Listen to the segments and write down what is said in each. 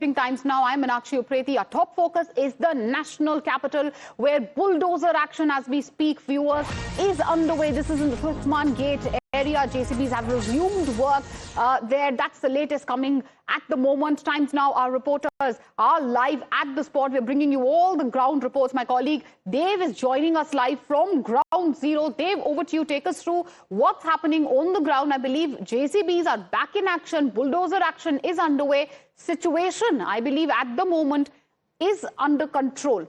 Times now. I'm Meenakshi Upreti. Our top focus is the national capital, where bulldozer action as we speak, viewers, is underway. This is in the Turkman Gate area. JCBs have resumed work there. That's the latest coming at the moment. Times now, our reporters are live at the spot. We're bringing you all the ground reports. My colleague Dave is joining us live from ground zero. Dave, over to you. Take us through what's happening on the ground. I believe JCBs are back in action. Bulldozer action is underway. Situation, I believe, at the moment is under control.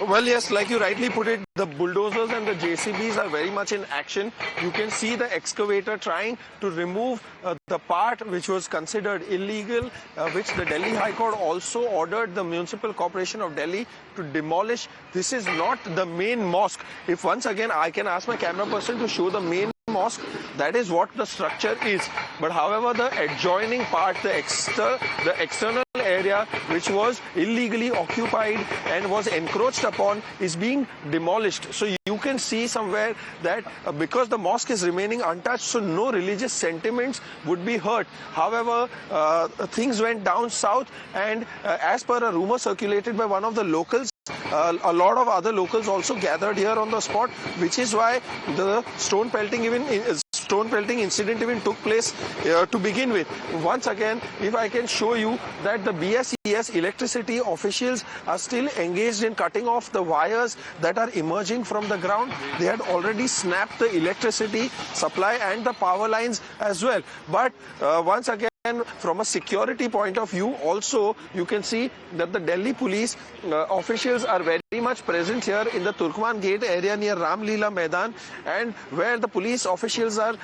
Well, yes, like you rightly put it, the bulldozers and the JCBs are very much in action. You can see the excavator trying to remove the part which was considered illegal, which the Delhi High Court also ordered the Municipal Corporation of Delhi to demolish. This is not the main mosque. If once again I can ask my camera person to show the main mosque, that is what the structure is. But however, the adjoining part, the external area which was illegally occupied and was encroached upon, is being demolished. So you can see somewhere that because the mosque is remaining untouched, so no religious sentiments would be hurt. However, things went down south, and as per a rumor circulated by one of the locals, a lot of other locals also gathered here on the spot, which is why the stone-pelting incident even took place to begin with. Once again, if I can show you that the BSES electricity officials are still engaged in cutting off the wires that are emerging from the ground. They had already snapped the electricity supply and the power lines as well. But once again, from a security point of view, also you can see that the Delhi police officials are very much present here in the Turkman Gate area near Ram Leela Maidan, and where the police officials are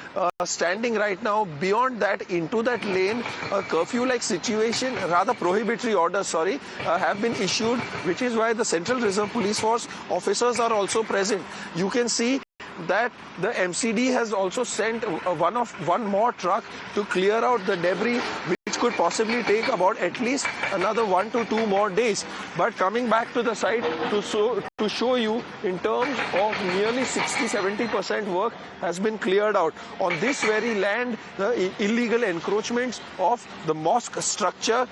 standing right now. Beyond that, into that lane, a curfew-like situation, rather prohibitory orders, have been issued, which is why the Central Reserve Police Force officers are also present. You can see that the MCD has also sent one more truck to clear out the debris, which could possibly take about at least another 1 to 2 more days. But coming back to the site to show you, in terms of nearly 60-70% work has been cleared out. On this very land, the illegal encroachments of the mosque structure,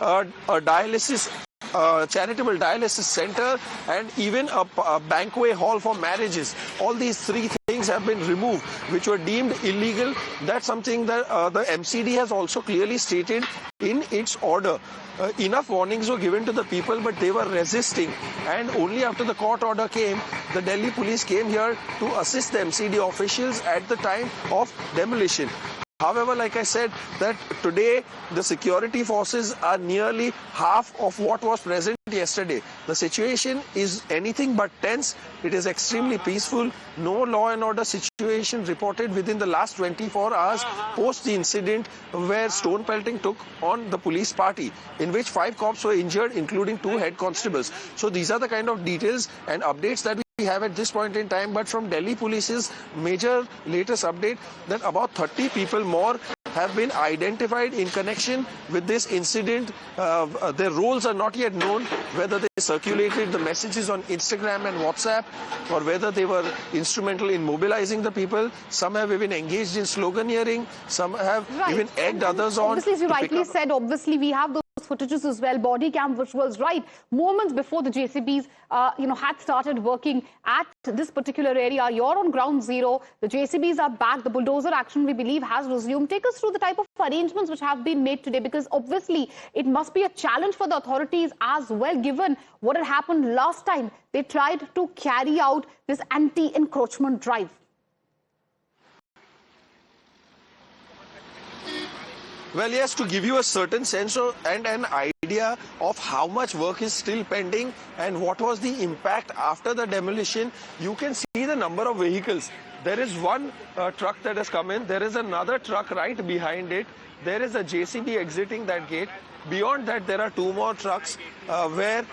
a charitable dialysis center, and even a banquet hall for marriages. All these three things have been removed, which were deemed illegal. That's something that the MCD has also clearly stated in its order. Enough warnings were given to the people, but they were resisting. And only after the court order came, the Delhi police came here to assist the MCD officials at the time of demolition. However, like I said, that today the security forces are nearly half of what was present yesterday. The situation is anything but tense. It is extremely peaceful. No law and order situation reported within the last 24 hours post the incident where stone-pelting took on the police party, in which 5 cops were injured, including 2 head constables. So these are the kind of details and updates that we have at this point in time. But from Delhi Police's major latest update, that about 30 people more have been identified in connection with this incident. Their roles are not yet known, whether they circulated the messages on Instagram and WhatsApp, or whether they were instrumental in mobilizing the people. Some have even engaged in sloganeering. Some have even egged others on. Obviously, as you rightly said, obviously we have those footages as well, body cam visuals, right? Moments before the JCBs, had started working at this particular area. You're on ground zero. The JCBs are back. The bulldozer action, we believe, has resumed. Take us through the type of arrangements which have been made today, because obviously it must be a challenge for the authorities as well, given what had happened last time they tried to carry out this anti-encroachment drive. Well, yes, to give you a certain sense and an idea of how much work is still pending and what was the impact after the demolition, you can see the number of vehicles. There is one truck that has come in. There is another truck right behind it. There is a JCB exiting that gate. Beyond that, there are 2 more trucks where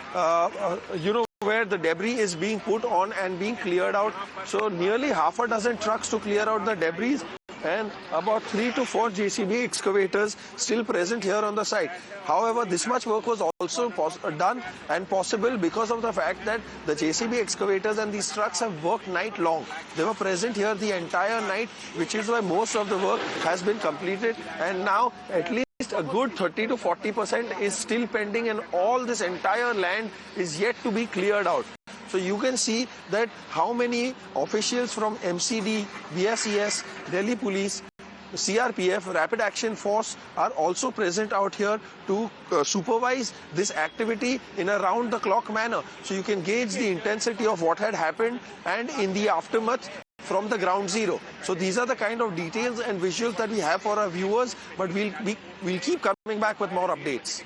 the debris is being put on and being cleared out. So nearly half a dozen trucks to clear out the debris. and about 3 to 4 JCB excavators still present here on the site. However, this much work was also done and possible because of the fact that the JCB excavators and these trucks have worked night long. They were present here the entire night, which is why most of the work has been completed, and now at least a good 30 to 40% is still pending, and all this entire land is yet to be cleared out. So you can see that how many officials from MCD, BSES, Delhi Police, CRPF, Rapid Action Force are also present out here to supervise this activity in a round-the-clock manner. So you can gauge the intensity of what had happened and in the aftermath from the ground zero. So these are the kind of details and visuals that we have for our viewers, but we'll keep coming back with more updates.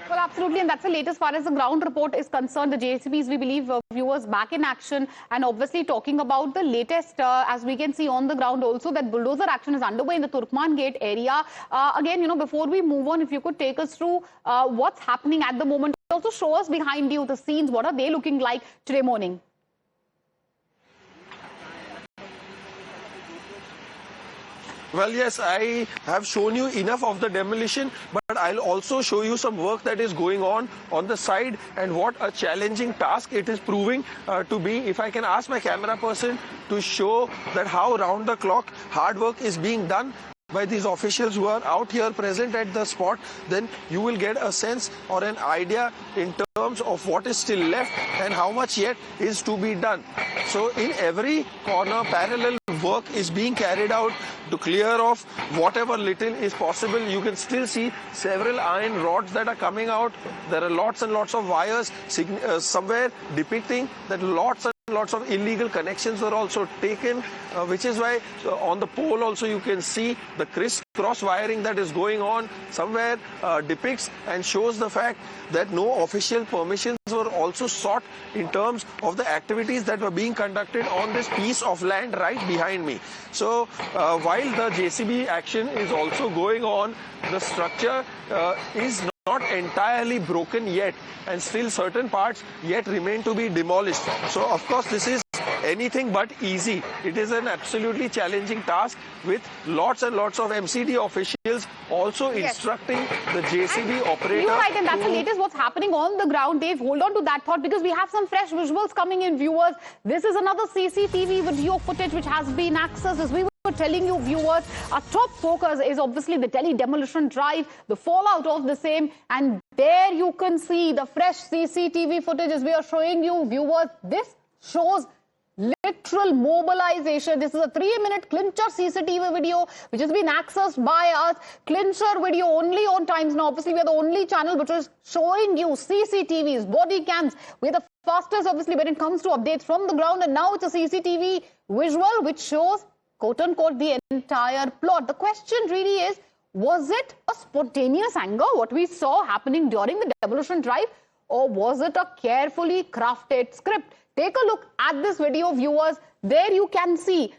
Well, absolutely, and that's the latest far as the ground report is concerned. The JCBs, we believe, viewers back in action, and obviously talking about the latest, as we can see on the ground also, that bulldozer action is underway in the Turkman Gate area. Again, before we move on, if you could take us through what's happening at the moment. Also show us behind you the scenes. What are they looking like today morning? Well, yes, I have shown you enough of the demolition, but I'll also show you some work that is going on the side and what a challenging task it is proving to be. If I can ask my camera person to show that how round the clock hard work is being done by these officials who are out here present at the spot, then you will get a sense or an idea in terms of what is still left and how much yet is to be done. So in every corner, parallel work is being carried out to clear off whatever little is possible. You can still see several iron rods that are coming out. There are lots and lots of wires somewhere depicting that lots of illegal connections were also taken, which is why on the pole also you can see the crisscross wiring that is going on. Somewhere depicts and shows the fact that no official permissions were also sought in terms of the activities that were being conducted on this piece of land right behind me. So while the JCB action is also going on, the structure is not entirely broken yet, and still certain parts yet remain to be demolished. So of course this is anything but easy. It is an absolutely challenging task with lots and lots of MCD officials also instructing the JCB operator. You're right, and that's the latest what's happening on the ground. Dave, hold on to that thought because we have some fresh visuals coming in, viewers. This is another CCTV video footage which has been accessed as we were telling you, viewers. Our top focus is obviously the Delhi demolition drive, the fallout of the same, and there you can see the fresh CCTV footage as we are showing you, viewers. This shows literal mobilization. This is a 3-minute clincher CCTV video which has been accessed by us. Clincher video only on Times Now. Obviously, we are the only channel which is showing you CCTVs, body cams. We're the fastest, obviously, when it comes to updates from the ground. And now it's a CCTV visual which shows, quote-unquote, the entire plot. The question really is, was it a spontaneous anger, what we saw happening during the demolition drive, or was it a carefully crafted script? Take a look at this video, viewers. There you can see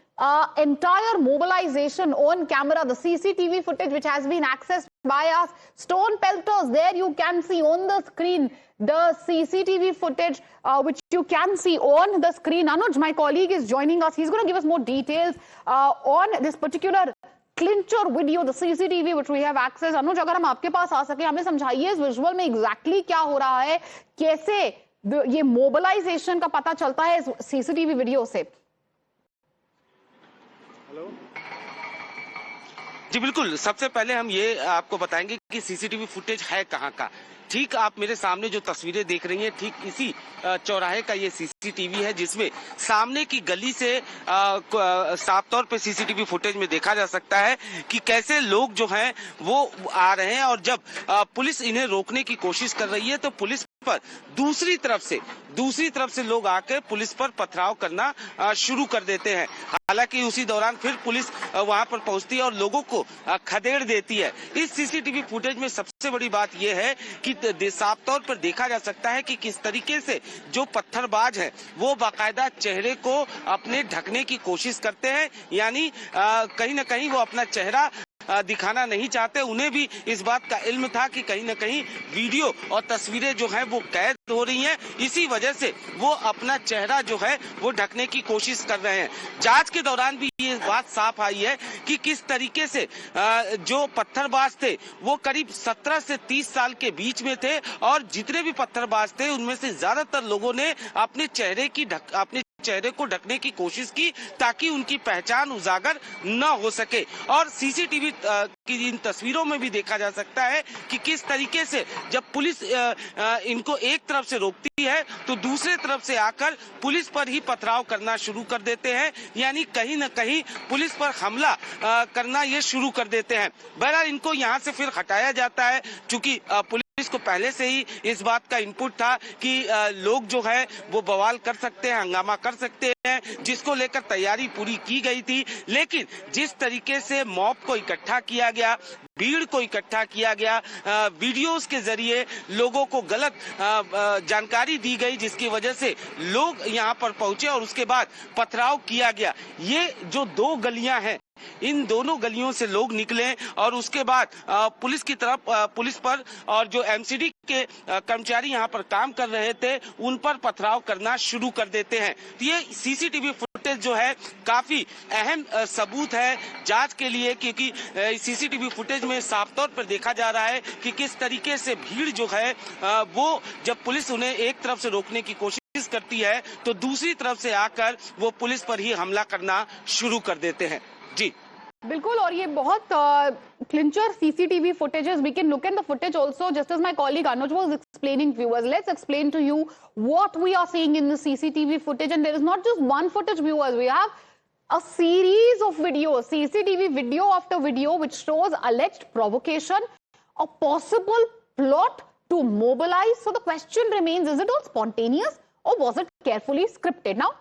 entire mobilization on camera, the CCTV footage which has been accessed by us. Stone-Pelters, there you can see on the screen the CCTV footage which you can see on the screen. Anuj, my colleague, is joining us. He's going to give us more details on this particular clincher video, the CCTV which we have access. Anuj, अगर हम आपके पास आ सके, हमें समझाइए इस visual में exactly क्या हो रहा है, कैसे ये मोबिलाइजेशन का पता चलता है इस सीसीटीवी वीडियो से। हेलो जी, बिल्कुल। सबसे पहले हम ये आपको बताएंगे कि सीसीटीवी फुटेज है कहाँ का। ठीक आप मेरे सामने जो तस्वीरें देख रही हैं, ठीक इसी चौराहे का ये सीसीटीवी है, जिसमें सामने की गली से साफ तौर पे सीसीटीवी फुटेज में देखा जा सकता है कि कैसे लोग जो हैं वो आ रहे हैं, और जब पुलिस इन्हें रोकने की कोशिश कर रही है तो पुलिस पर दूसरी तरफ से लोग आकर पुलिस पर पथराव करना शुरू कर देते हैं। हालांकि उसी दौरान फिर पुलिस वहां पर पहुंचती है और लोगों को खदेड़ देती है। इस सीसीटीवी फुटेज में सबसे बड़ी बात यह है कि साफ तौर पर देखा जा सकता है कि किस तरीके से जो पत्थरबाज है वो बाकायदा चेहरे को अपने ढकने की कोशिश करते हैं, यानी कहीं न कहीं वो अपना चेहरा दिखाना नहीं चाहते। उन्हें भी इस बात का इल्म था कि कहीं न कहीं वीडियो और तस्वीरें जो हैं वो कैद हो रही हैं, इसी वजह से वो अपना चेहरा जो है वो ढकने की कोशिश कर रहे हैं। जांच के दौरान भी ये बात साफ आई है कि किस तरीके से जो पत्थरबाज थे वो करीब 17 से 30 साल के बीच में थे, और जितने भी पत्थरबाज थे उनमें से ज्यादातर लोगों ने अपने चेहरे को ढकने की कोशिश की ताकि उनकी पहचान उजागर न हो सके। और सीसीटीवी की इन तस्वीरों में भी देखा जा सकता है कि किस तरीके से जब पुलिस इनको एक तरफ से रोकती है तो दूसरे तरफ से आकर पुलिस पर ही पथराव करना शुरू कर देते हैं, यानी कहीं न कहीं पुलिस पर हमला करना ये शुरू कर देते हैं। बहरहाल इनको यहाँ से फिर हटाया जाता है, चूंकि पुलिस को पहले से ही इस बात का इनपुट था कि लोग जो है वो बवाल कर सकते हैं, हंगामा कर सकते हैं, जिसको लेकर तैयारी पूरी की गई थी। लेकिन जिस तरीके से मॉब को इकट्ठा किया गया, भीड़ को इकट्ठा किया गया, वीडियोस के जरिए लोगों को गलत जानकारी दी गई, जिसकी वजह से लोग यहाँ पर पहुंचे और उसके बाद पथराव किया गया। ये जो दो गलियां हैं, इन दोनों गलियों से लोग निकले और उसके बाद पुलिस की तरफ पुलिस पर और जो एमसीडी के कर्मचारी यहाँ पर काम कर रहे थे उन पर पथराव करना शुरू कर देते हैं। ये सीसीटीवी फुटेज जो है काफी अहम सबूत है जांच के लिए, क्योंकि सीसीटीवी फुटेज में साफ तौर पर देखा जा रहा है कि किस तरीके से भीड़ जो है वो जब पुलिस उन्हें एक तरफ से रोकने की कोशिश करती है तो दूसरी तरफ से आकर वो पुलिस पर ही हमला करना शुरू कर देते हैं। जी बिल्कुल, और ये बहुत क्लिंचर CCTV footages. We can look at the footage also, just as my colleague Anuj was explaining. Viewers, let's explain to you what we are seeing in the CCTV footage. And there is not just one footage, viewers. We have a series of videos, CCTV video after video, which shows alleged provocation, a possible plot to mobilize. So the question remains, is it all spontaneous or was it carefully scripted? Now,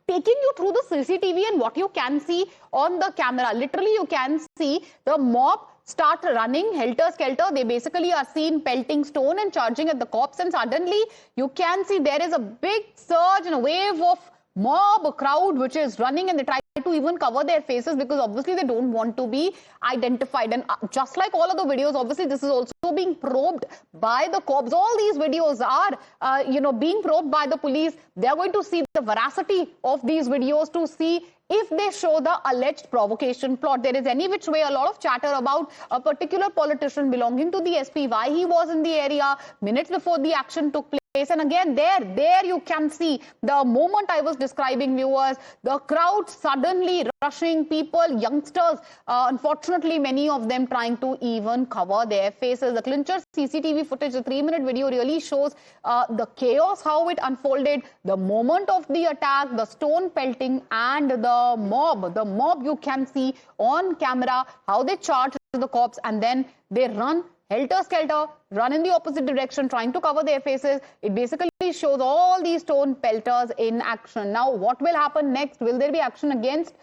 taking you through the CCTV and what you can see on the camera, literally you can see the mob start running helter-skelter. They basically are seen pelting stone and charging at the cops, and suddenly you can see there is a big surge and a wave of mob, a crowd which is running, and they try to even cover their faces because obviously they don't want to be identified. And just like all of the videos, obviously this is also being probed by the cops. All these videos are being probed by the police. They are going to see the veracity of these videos to see if they show the alleged provocation plot. There is any which way a lot of chatter about a particular politician belonging to the SP, why he was in the area minutes before the action took place. And again, there you can see the moment I was describing, viewers, the crowd suddenly rushing, people, youngsters, unfortunately many of them trying to even cover their faces. The clincher CCTV footage, the 3-minute video really shows the chaos, how it unfolded, the moment of the attack, the stone pelting and the mob. The mob you can see on camera, how they charge the cops and then they run helter-skelter, run in the opposite direction, trying to cover their faces. It basically shows all these stone pelters in action. Now, what will happen next? Will there be action against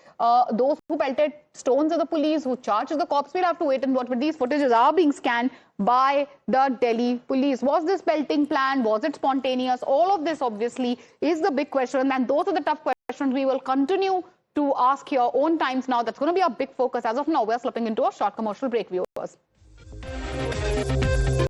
those who pelted stones at the police, who charged the cops? We'll have to wait and watch. But these footages are being scanned by the Delhi police. Was this pelting planned? Was it spontaneous? All of this, obviously, is the big question. And those are the tough questions we will continue to ask your own times now. That's going to be our big focus. As of now, we're slipping into a short commercial break, viewers.